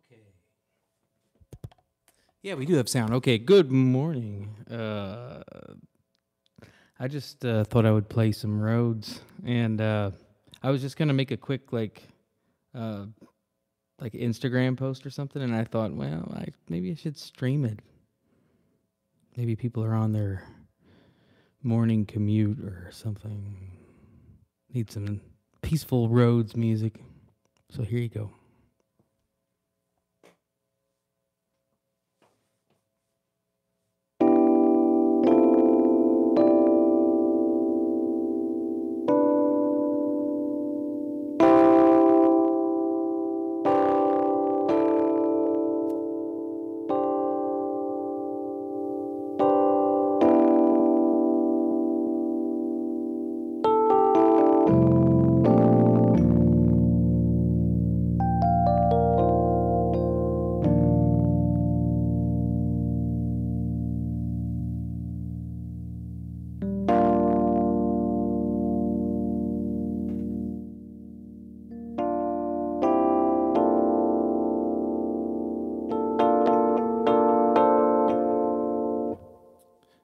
Okay. Yeah, we do have sound. Okay, good morning. I just thought I would play some Rhodes, and I was just gonna make a quick uh, like Instagram post or something, and I thought, well, maybe I should stream it. Maybe people are on their morning commute or something. Need some peaceful Rhodes music. So here you go.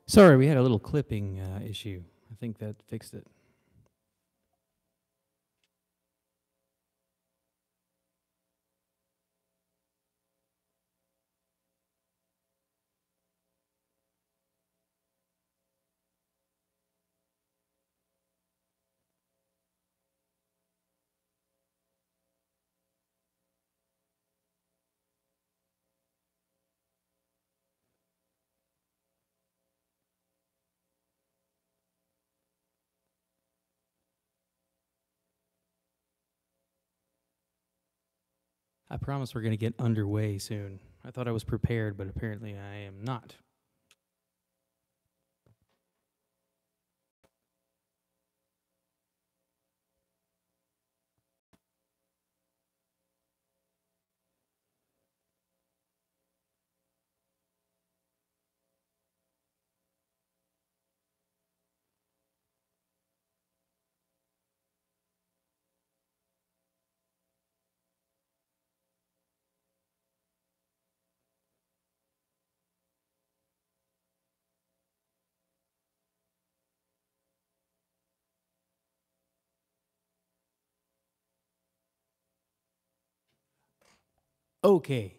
Sorry, we had a little clipping issue. I think that fixed it. I promise we're going to get underway soon. I thought I was prepared, but apparently I am not. Okay.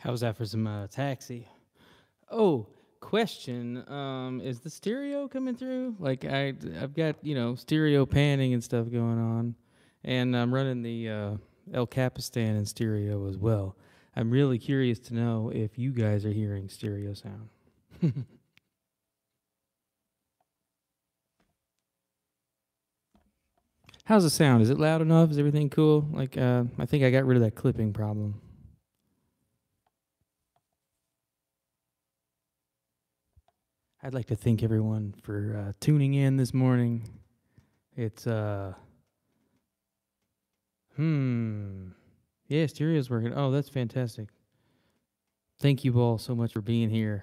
How's that for some taxi? Oh, question. Is the stereo coming through? Like I've got, stereo panning and stuff going on. And I'm running the El Capistan in stereo as well. I'm really curious to know if you guys are hearing stereo sound. How's the sound? Is it loud enough? Is everything cool? Like, I think I got rid of that clipping problem. I'd like to thank everyone for tuning in this morning. It's yeah, stereo's working. Oh, that's fantastic. Thank you all so much for being here.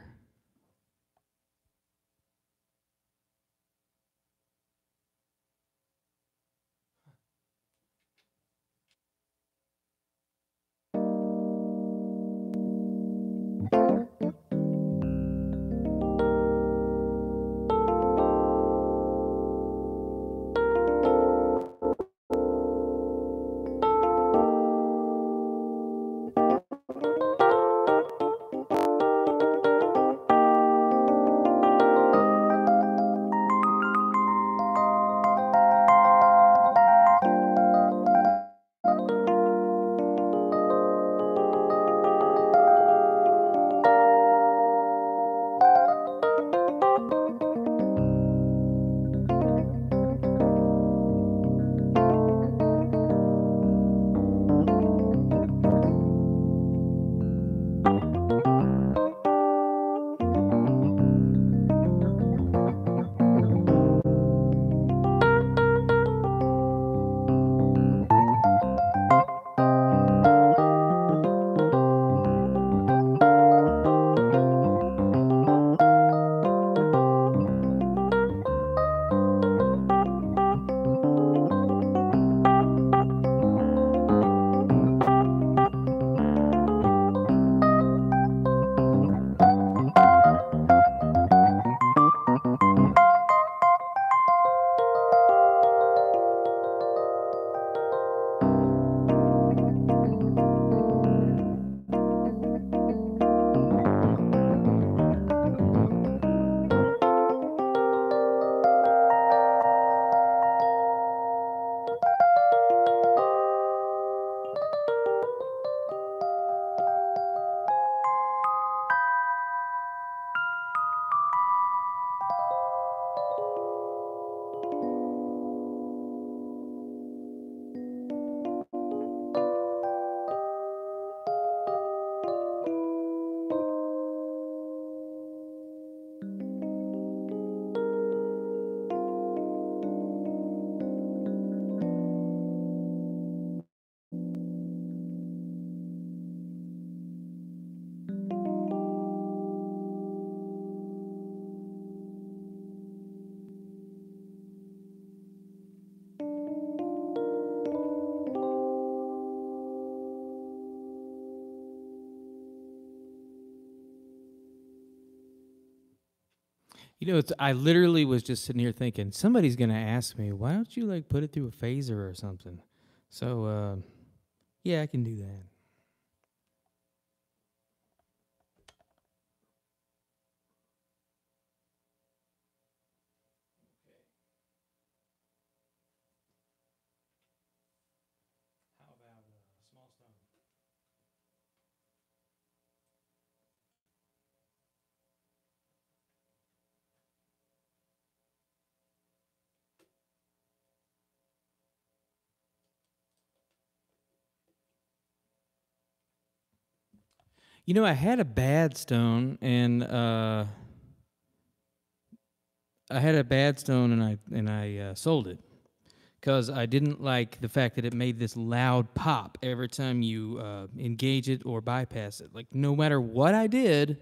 I literally was just sitting here thinking somebody's gonna ask me, why don't you like put it through a phaser or something? So yeah, I can do that. How about small stone? I had a bad stone, and I sold it because I didn't like the fact that it made this loud pop every time you engage it or bypass it. Like no matter what I did,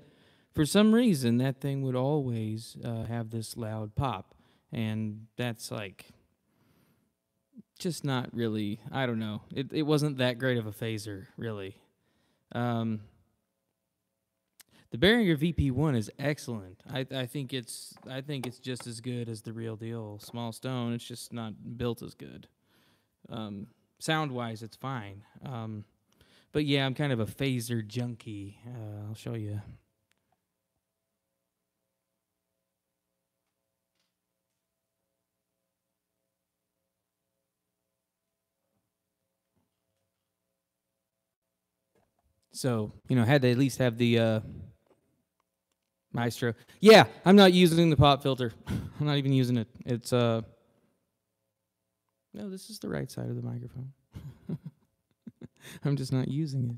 for some reason that thing would always have this loud pop, and that's like just not really. I don't know. It wasn't that great of a phaser, really. Um, The Behringer VP1 is excellent. I think it's just as good as the real deal Small Stone. It's just not built as good. Sound wise, it's fine. But But yeah, I'm kind of a phaser junkie. I'll show you. So, had to at least have the Maestro. Yeah, I'm not using the pop filter. I'm not even using it. It's no, this is the right side of the microphone. I'm just not using it.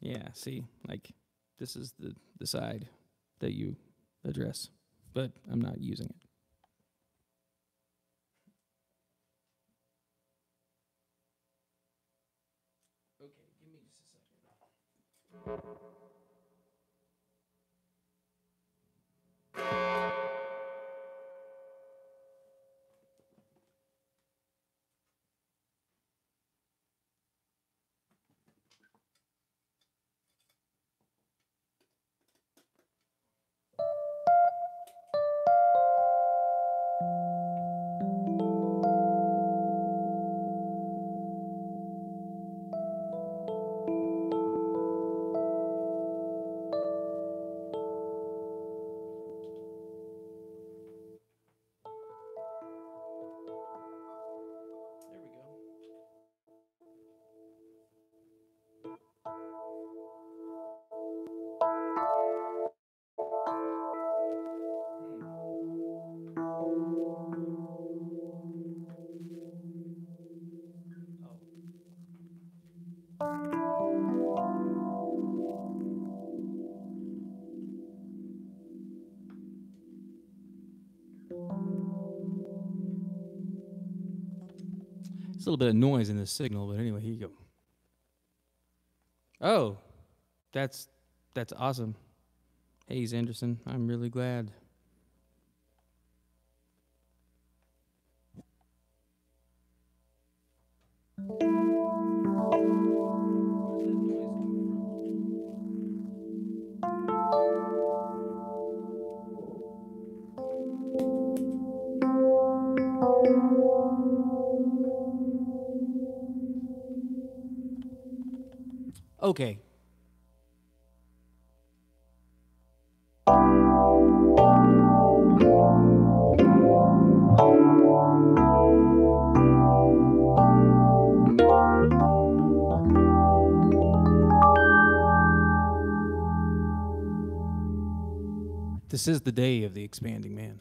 Yeah, see, like this is the side that you address, but I'm not using it. Okay, give me just a second. There we go. There's a little bit of noise in this signal, but anyway, here you go. Oh, that's awesome. Hey, Anderson, I'm really glad. Okay. This is the day of the expanding man.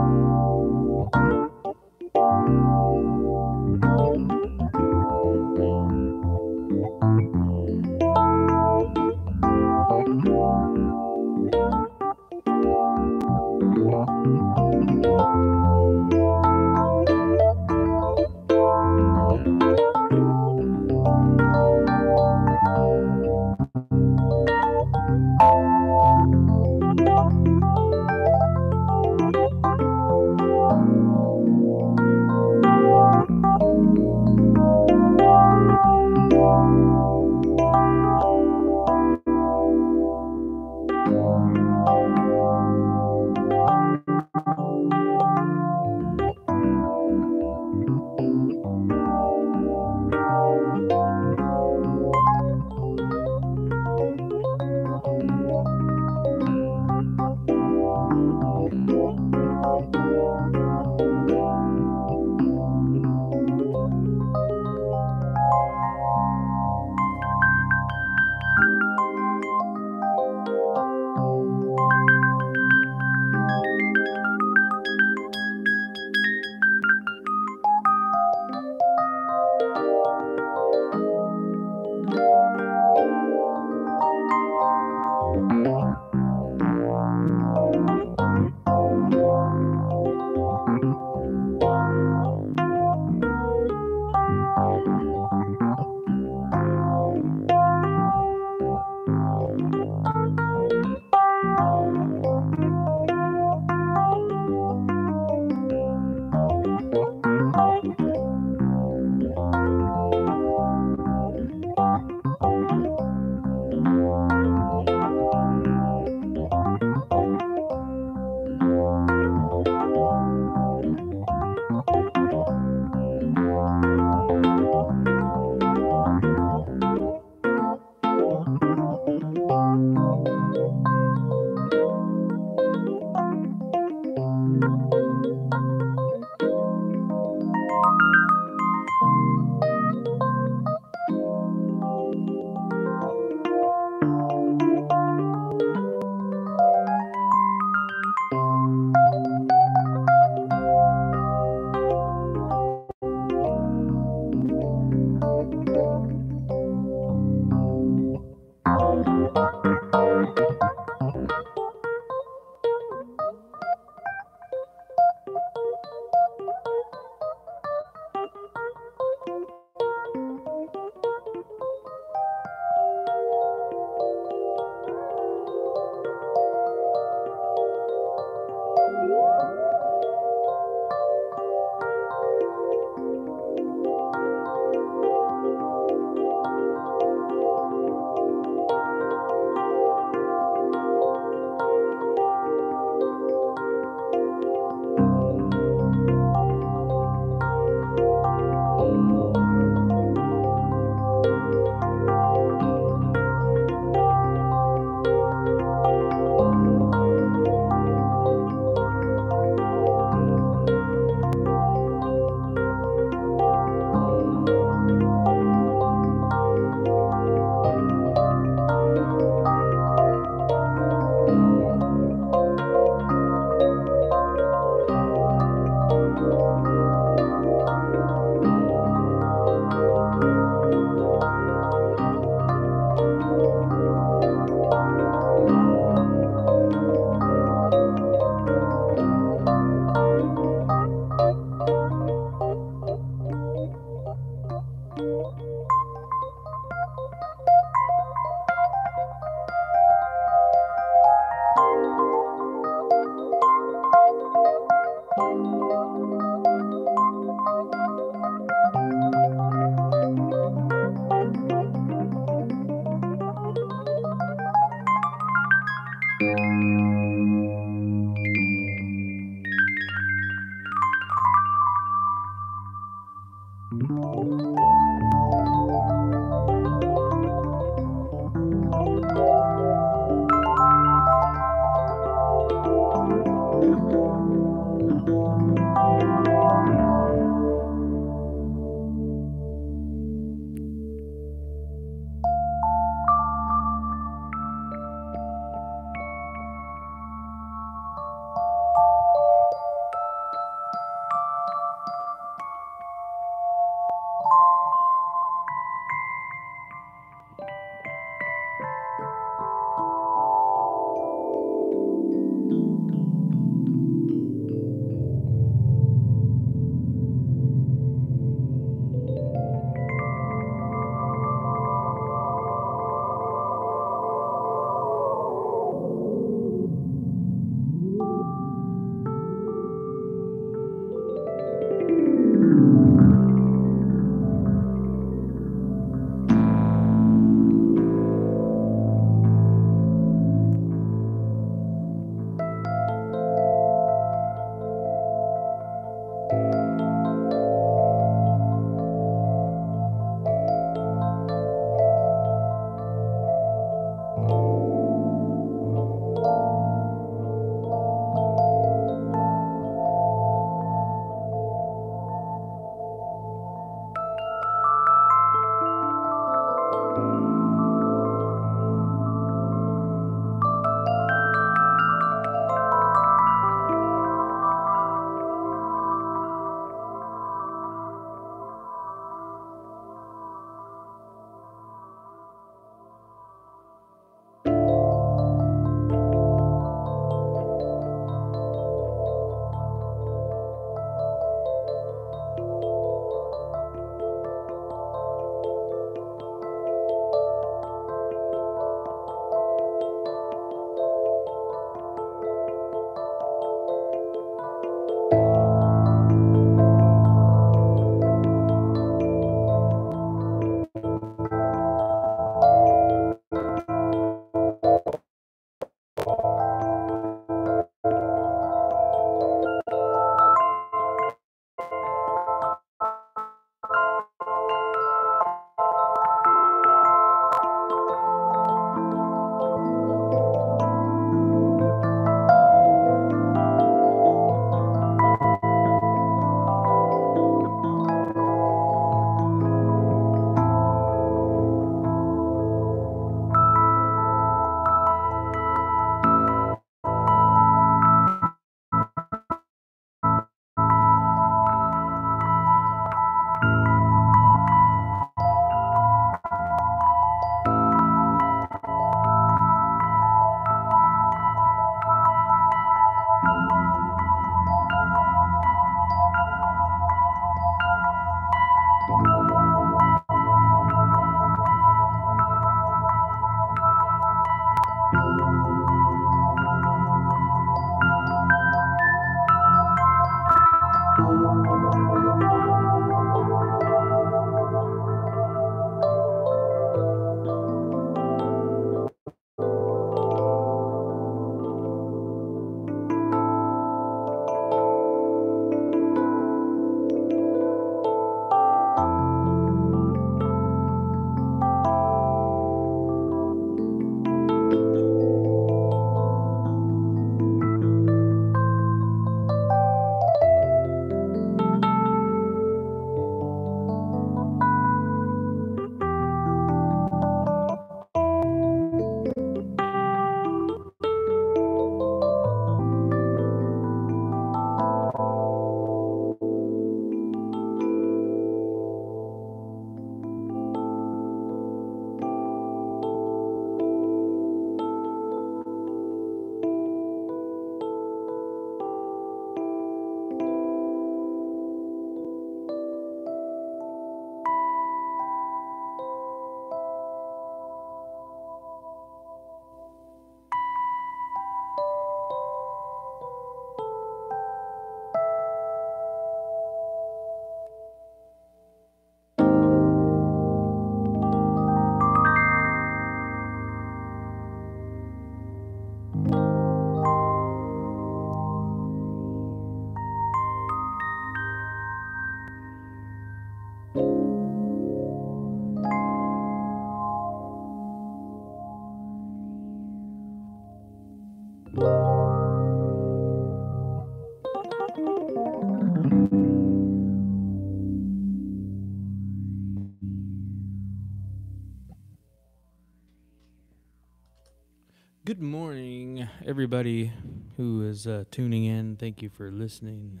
Good morning, everybody who is tuning in. Thank you for listening.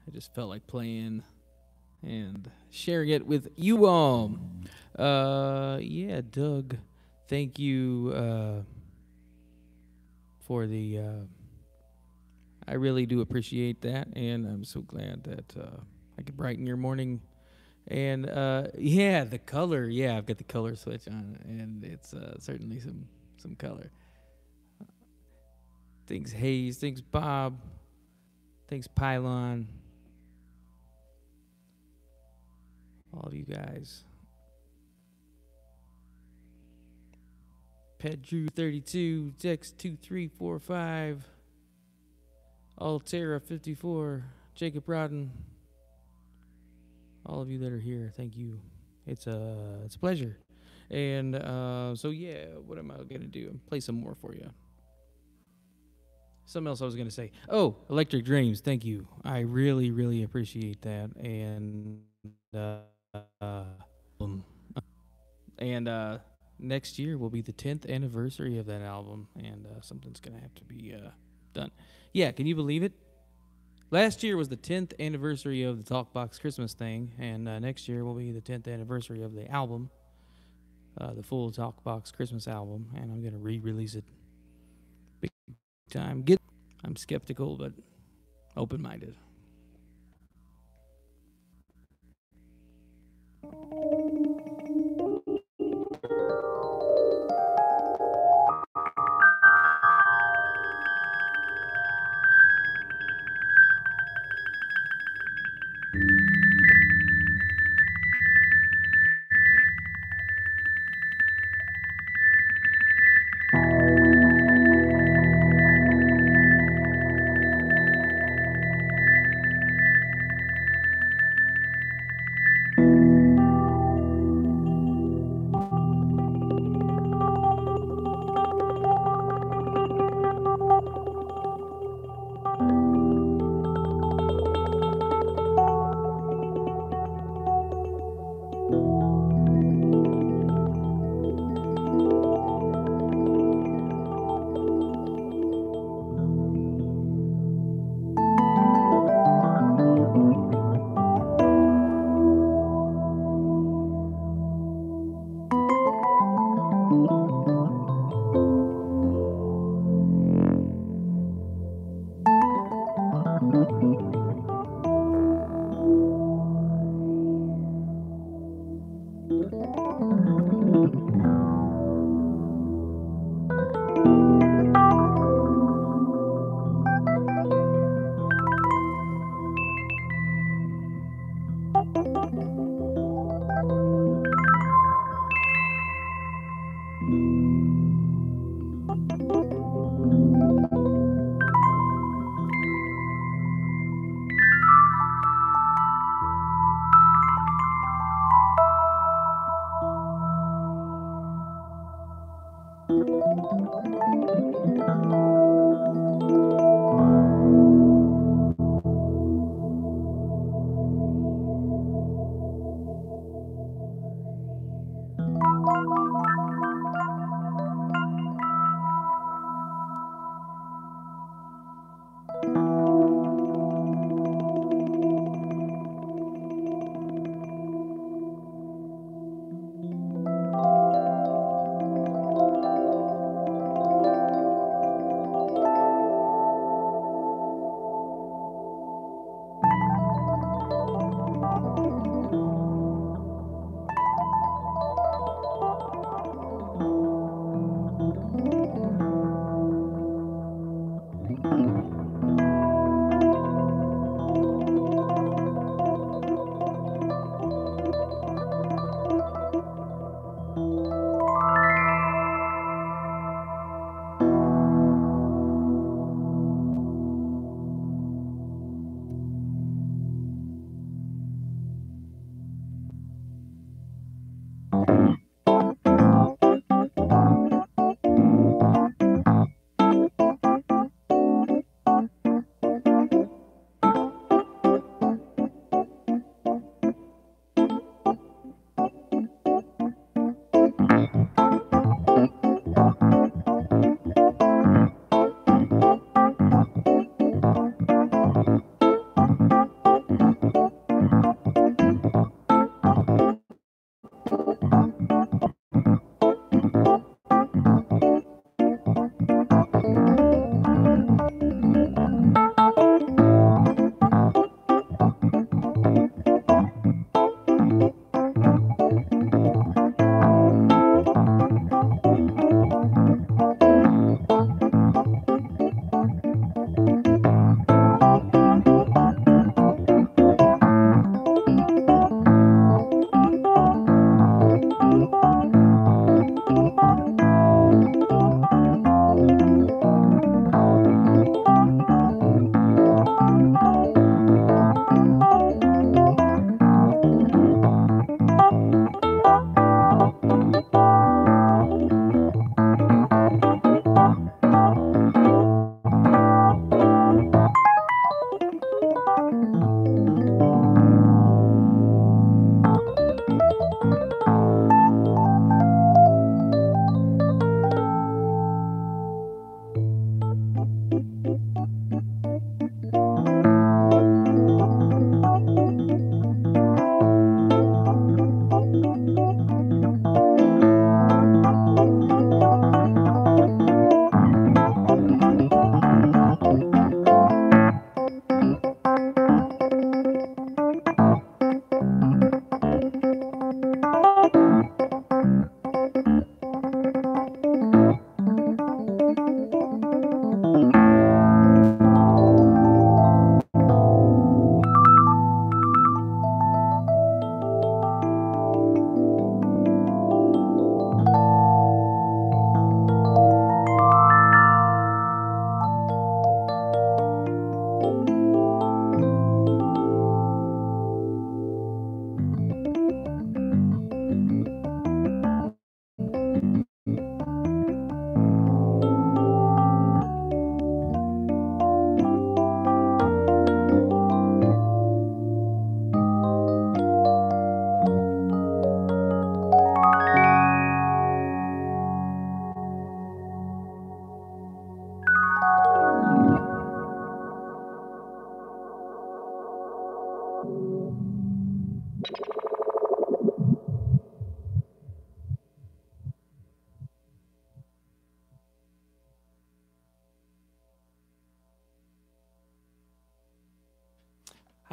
I just felt like playing and sharing it with you all. Yeah, Doug, thank you for the. I really do appreciate that, and I'm so glad that I could brighten your morning. And yeah, the color. Yeah, I've got the color switch on, and it's certainly some color. Thanks Hayes. Thanks Bob. Thanks Pylon. All of you guys. Pet Drew 32, Dex 2345, Altera 54, Jacob Rodden. All of you that are here, thank you. It's a pleasure. And so yeah, what am I gonna do? Play some more for you. Something else I was gonna say. Oh, Electric Dreams. Thank you. I really, really appreciate that. Uh, um, and next year will be the 10th anniversary of that album, and something's gonna have to be done. Yeah, can you believe it? Last year was the 10th anniversary of the Talkbox Christmas thing, and next year will be the 10th anniversary of the album, the full Talkbox Christmas album, and I'm gonna re-release it big time. I'm skeptical, but open-minded.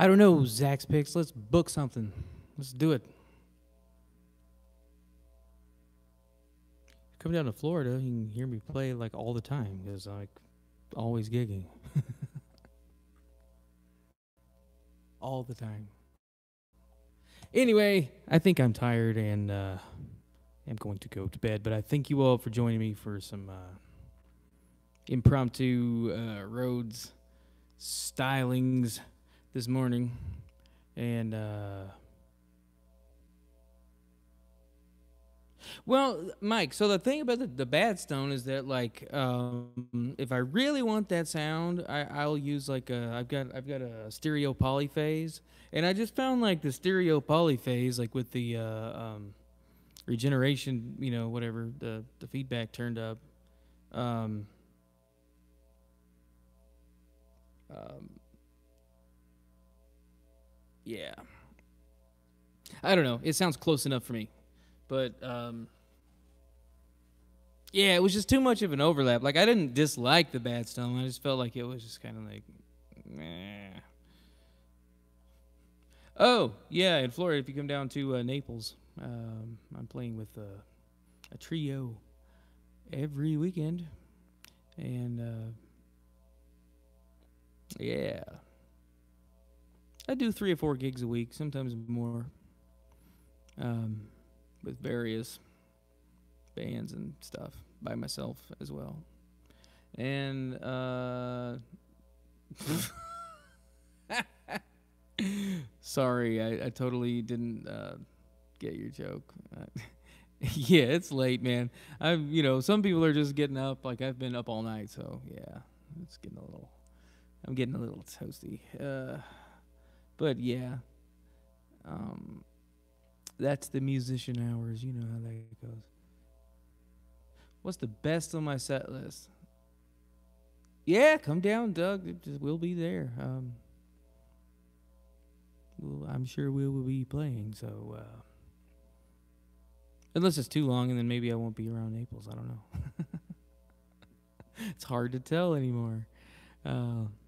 I don't know, Zach's Picks. Let's book something. Let's do it. Come down to Florida, you can hear me play like all the time because I'm like always gigging. All the time. Anyway, I think I'm tired and I'm going to go to bed. But I thank you all for joining me for some impromptu Rhodes stylings this morning. And well, Mike, so the thing about the bad stone is that like if I really want that sound, I'll use like I've got a stereo polyphase, and I just found like the stereo polyphase like with the regeneration, you know, whatever, the feedback turned up. Um, yeah. I don't know. It sounds close enough for me. But yeah, it was just too much of an overlap. Like I didn't dislike the bad stone. I just felt like it was just kind of like, meh. Oh yeah, in Florida, if you come down to Naples, I'm playing with a trio every weekend, and yeah, I do 3 or 4 gigs a week, sometimes more, with various bands and stuff by myself as well. And sorry, I totally didn't get your joke. Yeah, it's late, man. Some people are just getting up. Like I've been up all night, so yeah, I'm getting a little toasty. But yeah, that's the musician hours. You know how that goes. What's the best on my set list? Yeah, come down, Doug. We'll be there. I'm sure we will be playing. So, unless it's too long, and then maybe I won't be around Naples. I don't know. It's hard to tell anymore.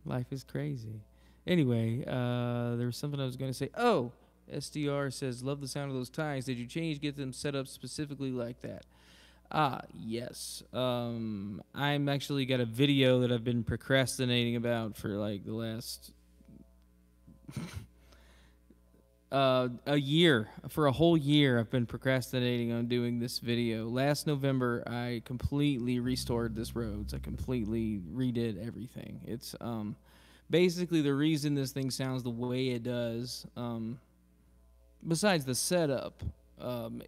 Life is crazy. Anyway, there was something I was going to say. Oh, SDR says, love the sound of those ties. Did you get them set up specifically like that? Yes. I'm actually got a video that I've been procrastinating about for like the last a year. For a whole year, I've been procrastinating on doing this video. Last November, I completely restored this Rhodes. I completely redid everything. It's basically the reason this thing sounds the way it does. Besides the setup.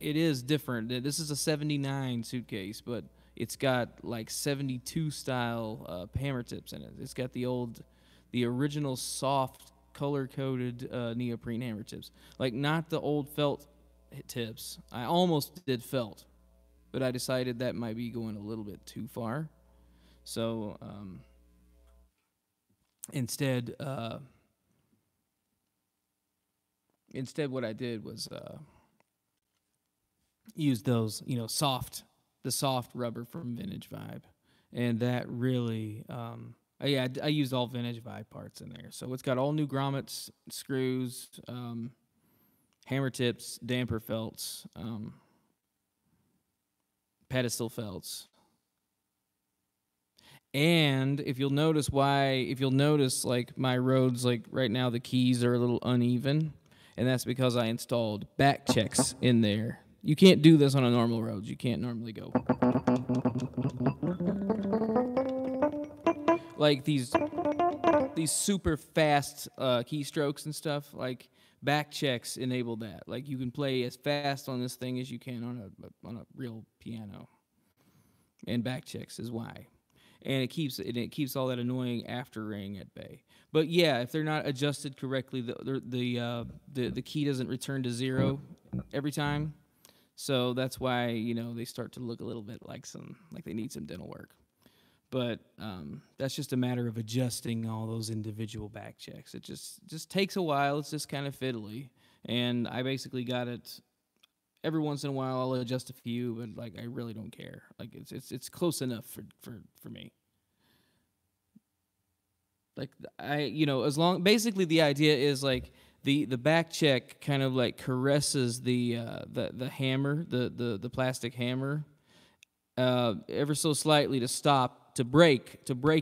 It is different. This is a 79 suitcase, but it's got like 72 style hammer tips in it. It's got the original soft color-coded neoprene hammer tips. Like not the old felt tips. I almost did felt, but I decided that might be going a little bit too far. So instead what I did was use those, the soft rubber from Vintage Vibe, and that really, I used all Vintage Vibe parts in there. So it's got all new grommets, screws, hammer tips, damper felts, pedestal felts. And if you'll notice like my Rhodes, like right now the keys are a little uneven, and that's because I installed back checks in there. You can't do this on a normal Rhodes. You can't normally go like these super fast keystrokes and stuff. Like back checks enable that. Like you can play as fast on this thing as you can on a real piano. And back checks is why. And it keeps all that annoying after ring at bay. But yeah, if they're not adjusted correctly, the key doesn't return to 0 every time. So that's why, they start to look a little bit like they need some dental work. But that's just a matter of adjusting all those individual back checks. It just takes a while. It's just kind of fiddly. And I basically got it every once in a while. I'll adjust a few, but like I really don't care. Like it's close enough for me. like as long basically the idea is like the back check kind of like caresses the hammer, the plastic hammer, ever so slightly to stop, to break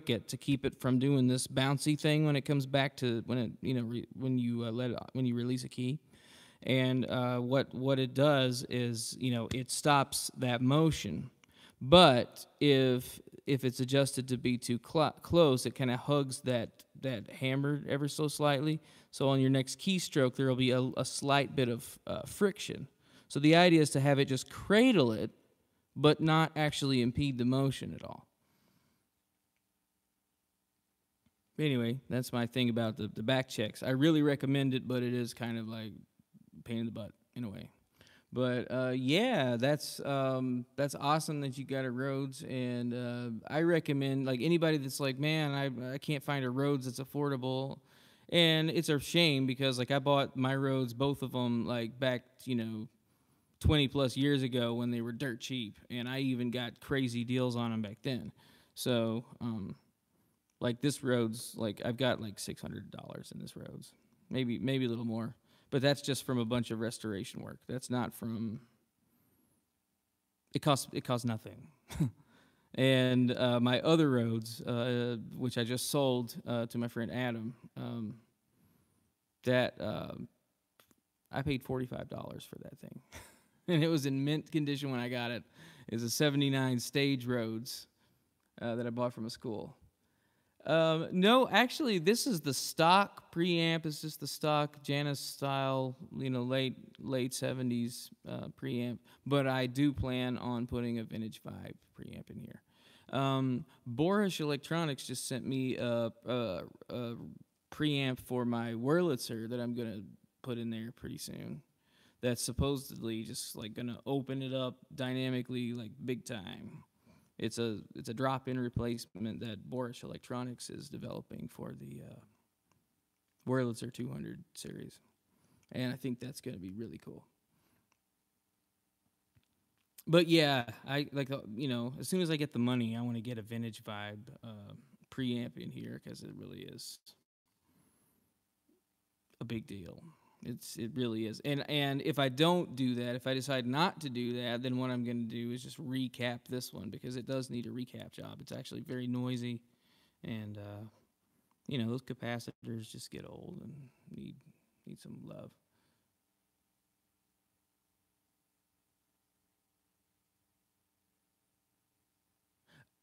it, to keep it from doing this bouncy thing when it comes back to when it when you when you release a key. And what it does is it stops that motion. But if it's adjusted to be too close, it kind of hugs that hammer ever so slightly. So on your next keystroke, there will be a slight bit of friction. So the idea is to have it just cradle it, but not actually impede the motion at all. Anyway, that's my thing about the back checks. I really recommend it, but it is kind of like a pain in the butt in a way. But yeah, that's awesome that you got a Rhodes, and I recommend like anybody that's like, man, I can't find a Rhodes that's affordable, and it's a shame because like I bought my Rhodes, both of them, like back 20 plus years ago when they were dirt cheap, and I even got crazy deals on them back then. So like this Rhodes, like I've got like $600 in this Rhodes, maybe a little more. But that's just from a bunch of restoration work. That's not from. It costs nothing. And my other Rhodes, which I just sold to my friend Adam, that I paid $45 for that thing, and it was in mint condition when I got it. It was a '79 Stage Rhodes that I bought from a school. No, actually, this is the stock preamp. It's just the stock Janus style, late 70s preamp. But I do plan on putting a vintage vibe preamp in here. Boorish Electronics just sent me a preamp for my Wurlitzer that I'm gonna put in there pretty soon. That's supposedly just like gonna open it up dynamically, like big time. It's a drop-in replacement that Boorish Electronics is developing for the Wurlitzer 200 series, and I think that's going to be really cool. But yeah, I like as soon as I get the money, I want to get a vintage vibe preamp in here because it really is a big deal. It really is. And if I don't do that, if I decide not to do that, then what I'm going to do is just recap this one because it does need a recap job. It's actually very noisy, and those capacitors just get old and need some love.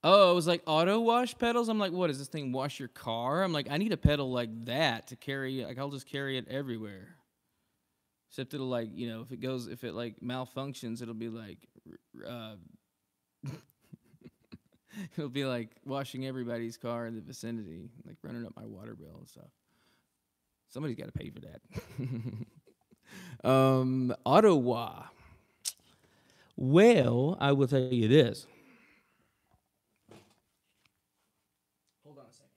Oh, it was like auto wash pedals. I'm like, what is this thing? Wash your car? I'm like, I need a pedal like that to carry. Like, I'll just carry it everywhere. Except it'll like, if it like malfunctions, it'll be like, it'll be like washing everybody's car in the vicinity, like running up my water bill and stuff. Somebody's got to pay for that. Ottawa. Well, I will tell you this. Hold on a second.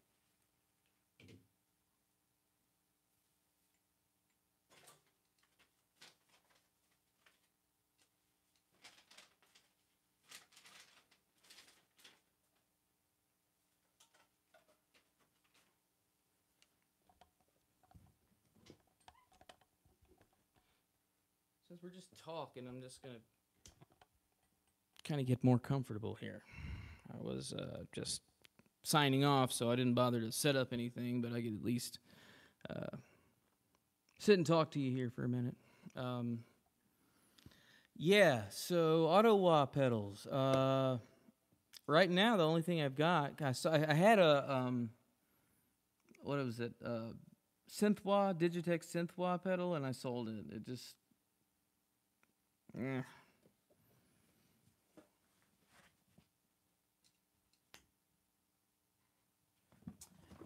Since we're just talking, I'm just going to kind of get more comfortable here. I was just signing off, so I didn't bother to set up anything, but I could at least sit and talk to you here for a minute. Yeah, so Ottawa pedals. Right now, the only thing I've got, gosh, I had a, what was it, Synthwa, Digitech Synthwa pedal, and I sold it. It just,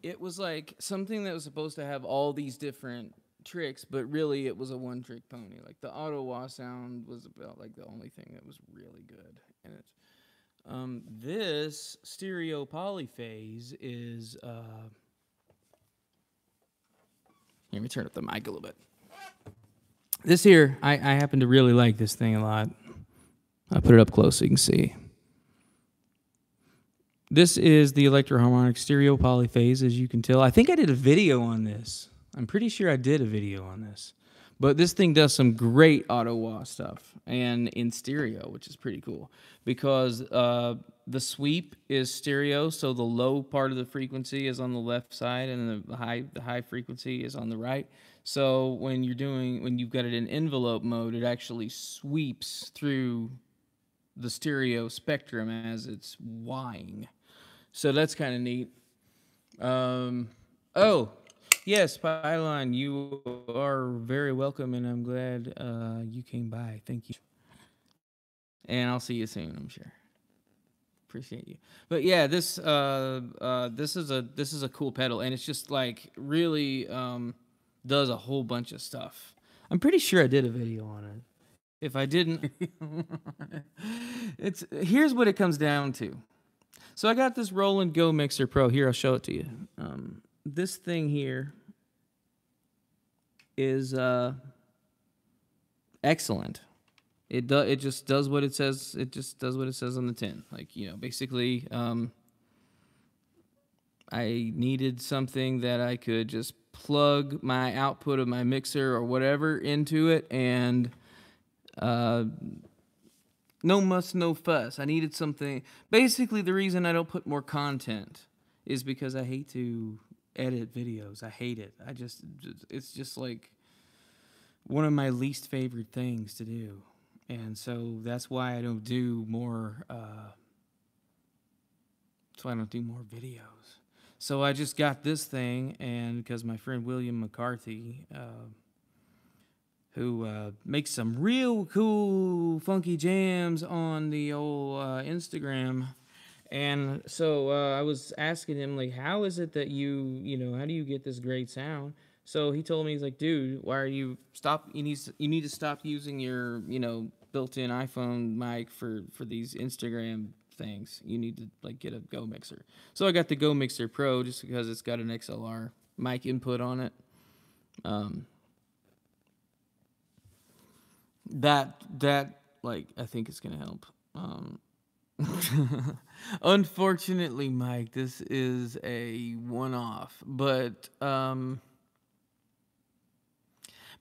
It was like something that was supposed to have all these different tricks, but really it was a one-trick pony. Like the Ottawa sound was about like the only thing that was really good in it. This stereo polyphase is. Let me turn up the mic a little bit. This here, I happen to really like this thing a lot. I'll put it up close so you can see. This is the electroharmonic stereo polyphase, as you can tell. I think I did a video on this. I'm pretty sure I did a video on this. But this thing does some great auto wah stuff, and in stereo, which is pretty cool. Because the sweep is stereo, so the low part of the frequency is on the left side, and the high frequency is on the right. So when you've got it in envelope mode, it actually sweeps through the stereo spectrum as it's wahing. So that's kind of neat. Oh, yes, Pylon, you are very welcome, and I'm glad you came by. Thank you. And I'll see you soon, I'm sure. Appreciate you. But yeah, this is a cool pedal, and it's just like really does a whole bunch of stuff. I'm pretty sure I did a video on it. If I didn't, here's what it comes down to. So I got this Roland Go Mixer Pro. Here, I'll show it to you. This thing here is excellent. It just does what it says. It just does what it says on the tin. Like, you know, basically, I needed something that I could just plug my output of my mixer or whatever into it, and no muss, no fuss. I needed something. Basically, the reason I don't put more content is because I hate to edit videos. I hate it. It's just like one of my least favorite things to do. And so that's why I don't do more, videos. So I just got this thing, and because my friend William McCarthy, who makes some real cool, funky jams on the old Instagram. And so I was asking him, like, how is it that how do you get this great sound? So he told me, he's like, dude, why are you you need to stop using your, built-in iPhone mic for these Instagram things. You need to, like, get a Go Mixer. So I got the Go Mixer Pro just because it's got an XLR mic input on it. That like, I think it's gonna help. Unfortunately, Mike, this is a one-off, but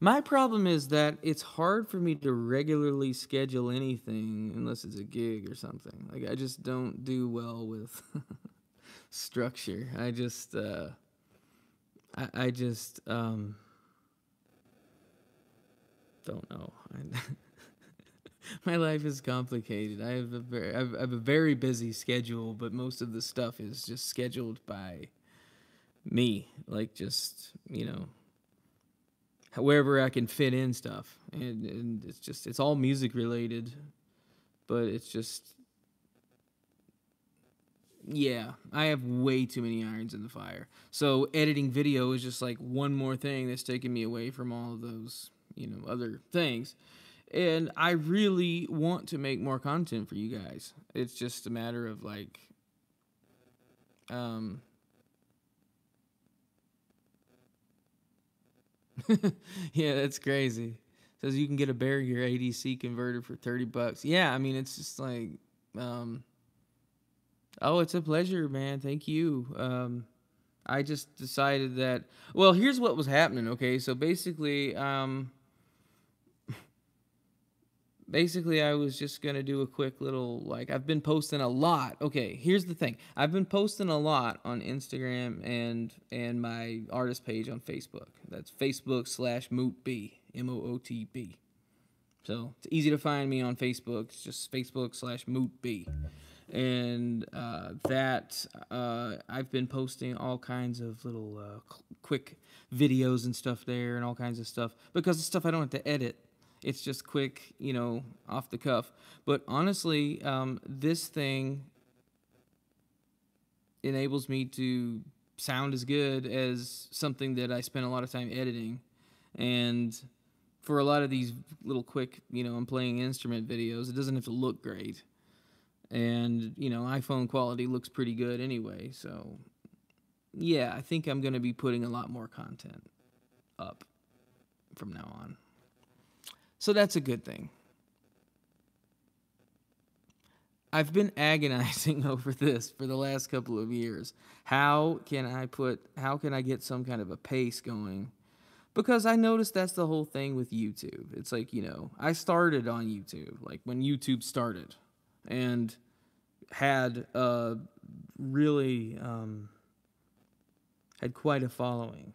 my problem is that it's hard for me to regularly schedule anything unless it's a gig or something. Like, I just don't do well with structure. I just don't know. My life is complicated. I have a very busy schedule, but most of the stuff is just scheduled by me. Like, just, however I can fit in stuff. And it's all music related, but it's just, yeah, I have way too many irons in the fire. So editing video is just like one more thing that's taking me away from all of those, other things. And I really want to make more content for you guys. It's just a matter of, like, yeah, that's crazy. Says you can get a barrier ADC converter for $30. Yeah, I mean, it's just like, oh, it's a pleasure, man. Thank you. I just decided that, well, here's what was happening. Okay, so basically, I was just going to do a quick little, like, I've been posting a lot. Okay, here's the thing. I've been posting a lot on Instagram and my artist page on Facebook. That's Facebook/mootb, MOOTB. So it's easy to find me on Facebook. It's just Facebook/mootb. And I've been posting all kinds of little quick videos and stuff there and all kinds of stuff because it's stuff I don't have to edit. It's just quick, off the cuff. But honestly, this thing enables me to sound as good as something that I spent a lot of time editing. And for a lot of these little quick, I'm playing instrument videos, it doesn't have to look great. And, iPhone quality looks pretty good anyway. So, yeah, I think I'm going to be putting a lot more content up from now on. So that's a good thing. I've been agonizing over this for the last couple of years. How can I get some kind of a pace going? Because I noticed that's the whole thing with YouTube. It's like, I started on YouTube, like when YouTube started, and had really had quite a following,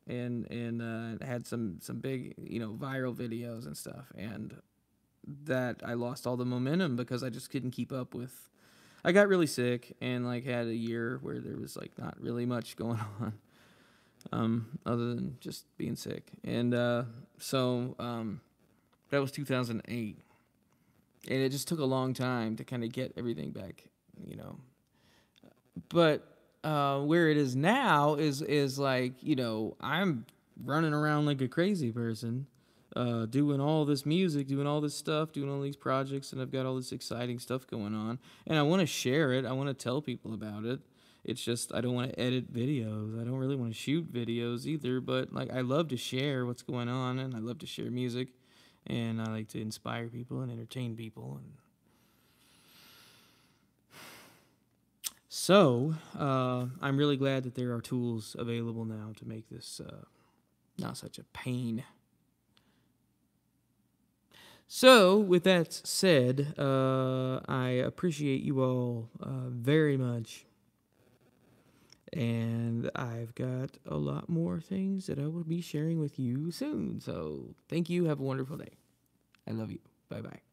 and had some big, viral videos and stuff, and that I lost all the momentum because I just couldn't keep up with. I got really sick and like had a year where there was like not really much going on, other than just being sick, and so that was 2008, and it just took a long time to kind of get everything back, But where it is now is like, I'm running around like a crazy person, doing all this music, doing all this stuff, doing all these projects, and I've got all this exciting stuff going on, and I want to share it. I want to tell people about it. It's just I don't want to edit videos. I don't really want to shoot videos either, but like I love to share what's going on, and I love to share music, and I like to inspire people and entertain people. And so I'm really glad that there are tools available now to make this not such a pain. So, with that said, I appreciate you all very much. And I've got a lot more things that I will be sharing with you soon. So, thank you. Have a wonderful day. I love you. Bye-bye.